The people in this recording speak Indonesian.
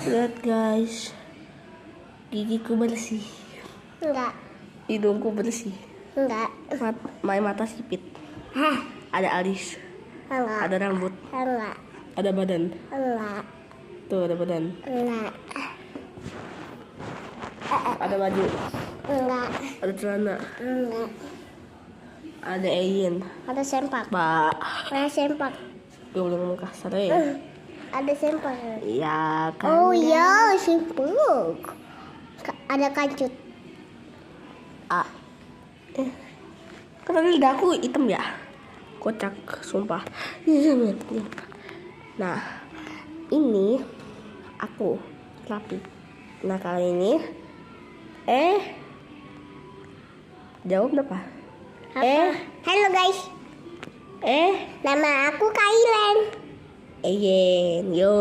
Lihat guys, gigiku bersih. Enggak. Hidungku bersih. Enggak. Mata sipit. Hah? Ada alis. Enggak. Ada rambut. Enggak. Ada badan. Enggak. Tuh ada badan. Enggak. Ada baju. Enggak. Ada celana. Enggak. Ada alien. Ada sempak. Pak. Ada sempak. Gue belum ngomong kasar ya. Ada sempak. Iya kan. Oh iya, sempak. Ada kancut. Kan tadi lidahku hitam ya. Kocak, sumpah. Nah, ini aku rapi. Nah kali ini jawab apa? Halo guys. Nama aku Kailen. Yo.